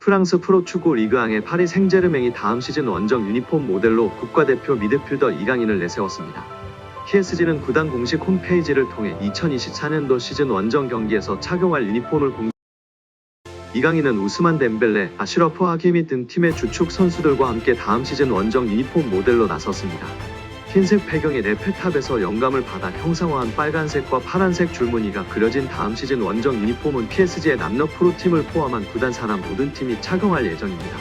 프랑스 프로축구 리그앙의 파리 생제르맹이 다음 시즌 원정 유니폼 모델로 국가대표 미드필더 이강인을 내세웠습니다. PSG는 구단 공식 홈페이지를 통해 2024년도 시즌 원정 경기에서 착용할 유니폼을 이강인은 우스만 덴벨레, 아슈러프 하키미 등 팀의 주축 선수들과 함께 다음 시즌 원정 유니폼 모델로 나섰습니다. 흰색 배경의 에펠탑에서 영감을 받아 형상화한 빨간색과 파란색 줄무늬가 그려진 다음 시즌 원정 유니폼은 PSG의 남녀 프로팀을 포함한 구단 산하 모든 팀이 착용할 예정입니다.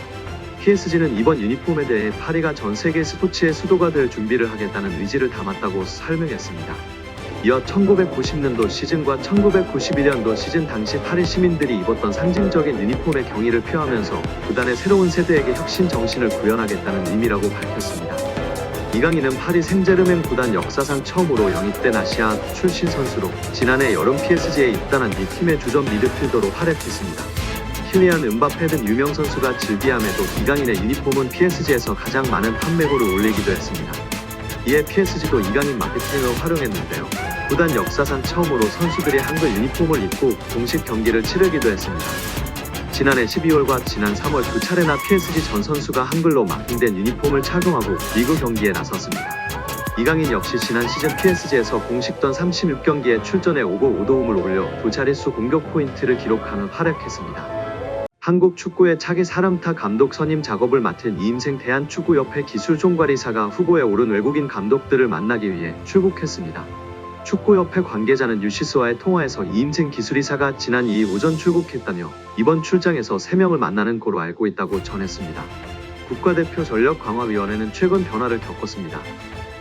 PSG는 이번 유니폼에 대해 파리가 전 세계 스포츠의 수도가 될 준비를 하겠다는 의지를 담았다고 설명했습니다. 이어 1990년도 시즌과 1991년도 시즌 당시 파리 시민들이 입었던 상징적인 유니폼의 경의를 표하면서 구단의 새로운 세대에게 혁신 정신을 구현하겠다는 의미라고 밝혔습니다. 이강인은 파리 생제르맹 구단 역사상 처음으로 영입된 아시아 출신 선수로 지난해 여름 PSG에 입단한 이 팀의 주전 미드필더로 활약했습니다. 킬리안 음바페 등 유명 선수가 즐비함에도 이강인의 유니폼은 PSG에서 가장 많은 판매고를 올리기도 했습니다. 이에 PSG도 이강인 마케팅을 활용했는데요. 구단 역사상 처음으로 선수들이 한글 유니폼을 입고 공식 경기를 치르기도 했습니다. 지난해 12월과 지난 3월 두 차례나 PSG 전 선수가 한글로 마킹된 유니폼을 착용하고 리그 경기에 나섰습니다. 이강인 역시 지난 시즌 PSG에서 공식전 36경기에 출전해 5골 5도움을 올려 두 자릿수 공격 포인트를 기록하며 활약했습니다. 한국 축구의 차기 사령타 감독 선임 작업을 맡은 이임생 대한축구협회 기술총괄이사가 후보에 오른 외국인 감독들을 만나기 위해 출국했습니다. 축구협회 관계자는 뉴시스와의 통화에서 이임생 기술이사가 지난 2일 오전 출국했다며 이번 출장에서 3명을 만나는 거로 알고 있다고 전했습니다. 국가대표 전력강화위원회는 최근 변화를 겪었습니다.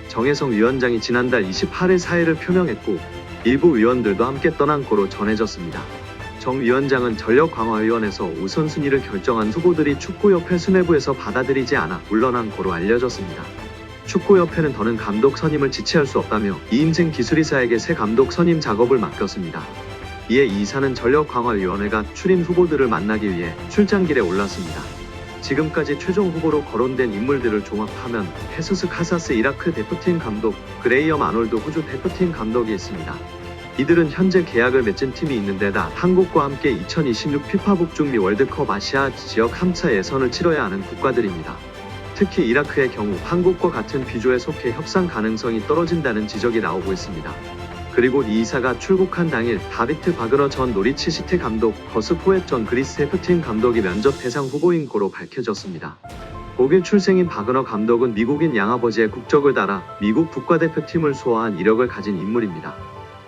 정혜성 위원장이 지난달 28일 사의를 표명했고 일부 위원들도 함께 떠난 거로 전해졌습니다. 정 위원장은 전력강화위원회에서 우선순위를 결정한 후보들이 축구협회 수뇌부에서 받아들이지 않아 물러난 거로 알려졌습니다. 축구협회는 더는 감독 선임을 지체할 수 없다며 이임생 기술이사에게 새 감독 선임 작업을 맡겼습니다. 이에 이사는 전력강화위원회가 추린 후보들을 만나기 위해 출장길에 올랐습니다. 지금까지 최종 후보로 거론된 인물들을 종합하면 헤수스 카사스 이라크 대표팀 감독, 그레이엄 아놀드 호주 대표팀 감독이 있습니다. 이들은 현재 계약을 맺은 팀이 있는데다 한국과 함께 2026 피파 북중미 월드컵 아시아 지역 3차 예선을 치러야 하는 국가들입니다. 특히 이라크의 경우 한국과 같은 비조에 속해 협상 가능성이 떨어진다는 지적이 나오고 있습니다. 그리고 이 이사가 출국한 당일 다비트 바그너 전 노리치 시티 감독, 거스 포엣 전 그리스 대표팀 감독이 면접 대상 후보인 거로 밝혀졌습니다. 독일 출생인 바그너 감독은 미국인 양아버지의 국적을 달아 미국 국가대표팀을 소화한 이력을 가진 인물입니다.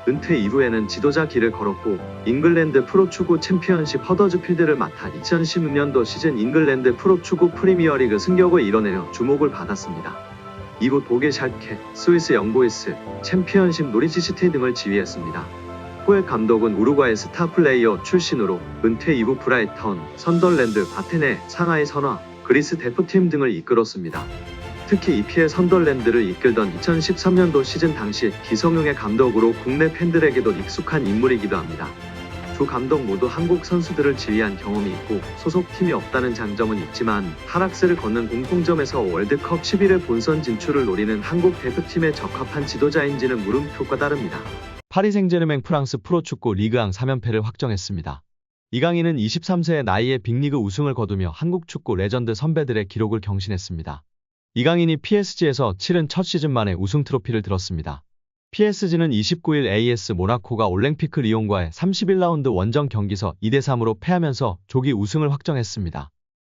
은퇴 이후에는 지도자 길을 걸었고 잉글랜드 프로축구 챔피언십 허더즈필드를 맡아 2016년도 시즌 잉글랜드 프로축구 프리미어리그 승격을 이뤄내려 주목을 받았습니다. 이후 독일 샬케, 스위스 영보이스, 챔피언십 노리치 시티 등을 지휘했습니다. 포엣 감독은 우루과이 스타 플레이어 출신으로 은퇴 이후 브라이턴, 선덜랜드, 아테네, 상하이 선화, 그리스 대표팀 등을 이끌었습니다. 특히 EPL 선덜랜드를 이끌던 2013년도 시즌 당시 기성용의 감독으로 국내 팬들에게도 익숙한 인물이기도 합니다. 두 감독 모두 한국 선수들을 지휘한 경험이 있고 소속팀이 없다는 장점은 있지만 하락세를 걷는 공통점에서 월드컵 11회 본선 진출을 노리는 한국 대표팀에 적합한 지도자인지는 물음표가 따릅니다. 파리 생제르맹 프랑스 프로축구 리그앙 3연패를 확정했습니다. 이강인은 23세의 나이에 빅리그 우승을 거두며 한국 축구 레전드 선배들의 기록을 경신했습니다. 이강인이 PSG에서 치른 첫 시즌 만에 우승 트로피를 들었습니다. PSG는 29일 AS 모나코가 올랭피크 리옹과의 31라운드 원정 경기서 2대3으로 패하면서 조기 우승을 확정했습니다.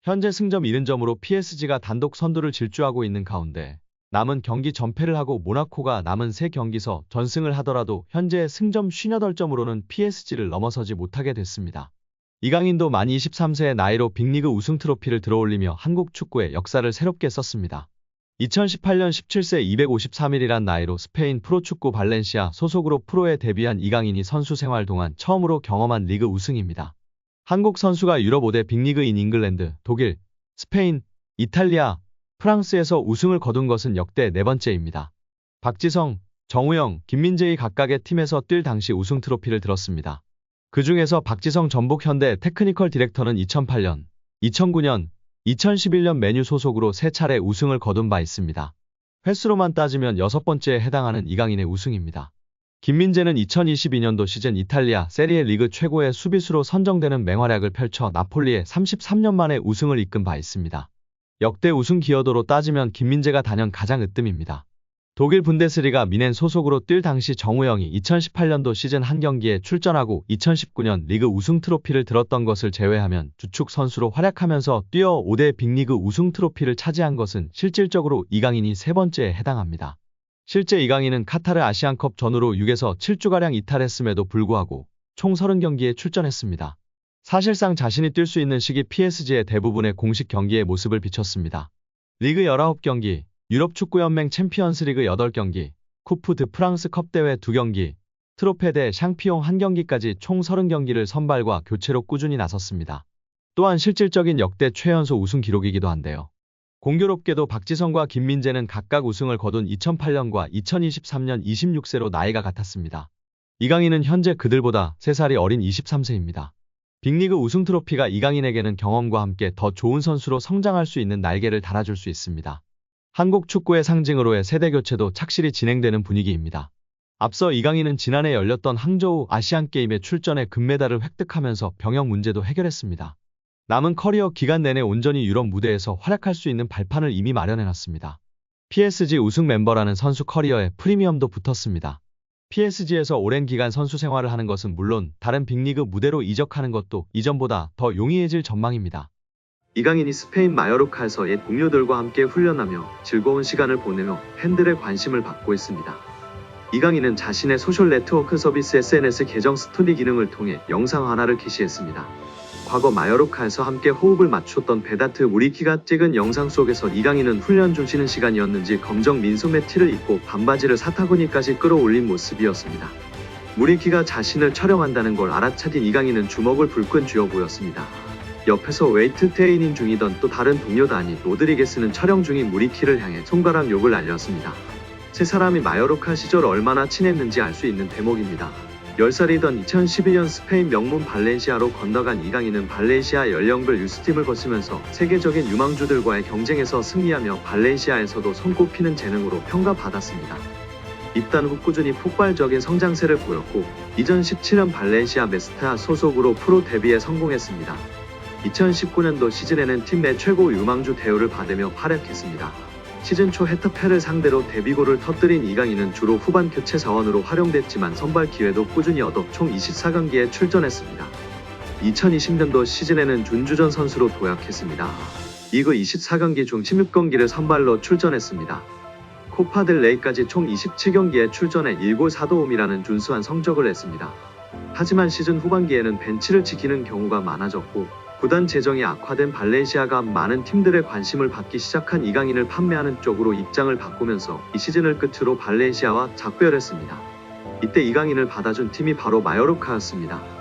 현재 승점 70점으로 PSG가 단독 선두를 질주하고 있는 가운데 남은 경기 전패를 하고 모나코가 남은 3경기서 전승을 하더라도 현재 승점 58점으로는 PSG를 넘어서지 못하게 됐습니다. 이강인도 만 23세의 나이로 빅리그 우승 트로피를 들어올리며 한국 축구의 역사를 새롭게 썼습니다. 2018년 17세 253일이란 나이로 스페인 프로축구 발렌시아 소속으로 프로에 데뷔한 이강인이 선수 생활 동안 처음으로 경험한 리그 우승입니다. 한국 선수가 유럽 5대 빅리그인 잉글랜드, 독일, 스페인, 이탈리아, 프랑스에서 우승을 거둔 것은 역대 4번째입니다. 박지성, 정우영, 김민재이 각각의 팀에서 뛸 당시 우승 트로피를 들었습니다. 그 중에서 박지성 전북 현대 테크니컬 디렉터는 2008년, 2009년, 2011년 맨유 소속으로 3차례 우승을 거둔 바 있습니다. 횟수로만 따지면 6번째에 해당하는 이강인의 우승입니다. 김민재는 2022년도 시즌 이탈리아 세리에 리그 최고의 수비수로 선정되는 맹활약을 펼쳐 나폴리에 33년 만에 우승을 이끈 바 있습니다. 역대 우승 기여도로 따지면 김민재가 단연 가장 으뜸입니다. 독일 분데스리가 미넨 소속으로 뛸 당시 정우영이 2018년도 시즌 한 경기에 출전하고 2019년 리그 우승 트로피를 들었던 것을 제외하면 주축 선수로 활약하면서 뛰어 5대 빅리그 우승 트로피를 차지한 것은 실질적으로 이강인이 세 번째에 해당합니다. 실제 이강인은 카타르 아시안컵 전후로 6에서 7주가량 이탈했음에도 불구하고 총 30경기에 출전했습니다. 사실상 자신이 뛸 수 있는 시기 PSG의 대부분의 공식 경기에 모습을 비췄습니다. 리그 19경기, 유럽축구연맹 챔피언스리그 8경기, 쿠프 드 프랑스 컵 대회 2경기, 트로페 대 샹피용 1경기까지 총 30경기를 선발과 교체로 꾸준히 나섰습니다. 또한 실질적인 역대 최연소 우승 기록이기도 한데요. 공교롭게도 박지성과 김민재는 각각 우승을 거둔 2008년과 2023년 26세로 나이가 같았습니다. 이강인은 현재 그들보다 3살이 어린 23세입니다. 빅리그 우승 트로피가 이강인에게는 경험과 함께 더 좋은 선수로 성장할 수 있는 날개를 달아줄 수 있습니다. 한국 축구의 상징으로의 세대 교체도 착실히 진행되는 분위기입니다. 앞서 이강인은 지난해 열렸던 항저우 아시안게임에 출전해 금메달을 획득하면서 병역 문제도 해결했습니다. 남은 커리어 기간 내내 온전히 유럽 무대에서 활약할 수 있는 발판을 이미 마련해놨습니다. PSG 우승 멤버라는 선수 커리어에 프리미엄도 붙었습니다. PSG에서 오랜 기간 선수 생활을 하는 것은 물론 다른 빅리그 무대로 이적하는 것도 이전보다 더 용이해질 전망입니다. 이강인이 스페인 마요르카에서 옛 동료들과 함께 훈련하며 즐거운 시간을 보내며 팬들의 관심을 받고 있습니다. 이강인은 자신의 소셜 네트워크 서비스 SNS 계정 스토리 기능을 통해 영상 하나를 게시했습니다. 과거 마요르카에서 함께 호흡을 맞췄던 베다트 무리키가 찍은 영상 속에서 이강인은 훈련 중 쉬는 시간이었는지 검정 민소매 티를 입고 반바지를 사타구니까지 끌어올린 모습이었습니다. 무리키가 자신을 촬영한다는 걸 알아차린 이강인은 주먹을 불끈 쥐어 보였습니다. 옆에서 웨이트 트레이닝 중이던 또 다른 동료 단위 로드리게스는 촬영 중인 무리키를 향해 손가락 욕을 날렸습니다. 세 사람이 마요르카 시절 얼마나 친했는지 알 수 있는 대목입니다. 10살이던 2012년 스페인 명문 발렌시아로 건너간 이강인은 발렌시아 연령별 유스팀을 거치면서 세계적인 유망주들과의 경쟁에서 승리하며 발렌시아에서도 손꼽히는 재능으로 평가받았습니다. 입단 후 꾸준히 폭발적인 성장세를 보였고 2017년 발렌시아 메스타 소속으로 프로 데뷔에 성공했습니다. 2019년도 시즌에는 팀 내 최고 유망주 대우를 받으며 활약했습니다. 시즌 초 헤타페를 상대로 데뷔골을 터뜨린 이강인은 주로 후반 교체 자원으로 활용됐지만 선발 기회도 꾸준히 얻어 총 24경기에 출전했습니다. 2020년도 시즌에는 준주전 선수로 도약했습니다. 리그 24경기 중 16경기를 선발로 출전했습니다. 코파델 레이까지 총 27경기에 출전해 1골 4도움이라는 준수한 성적을 냈습니다. 하지만 시즌 후반기에는 벤치를 지키는 경우가 많아졌고 구단 재정이 악화된 발렌시아가 많은 팀들의 관심을 받기 시작한 이강인을 판매하는 쪽으로 입장을 바꾸면서 이 시즌을 끝으로 발렌시아와 작별했습니다. 이때 이강인을 받아준 팀이 바로 마요르카였습니다.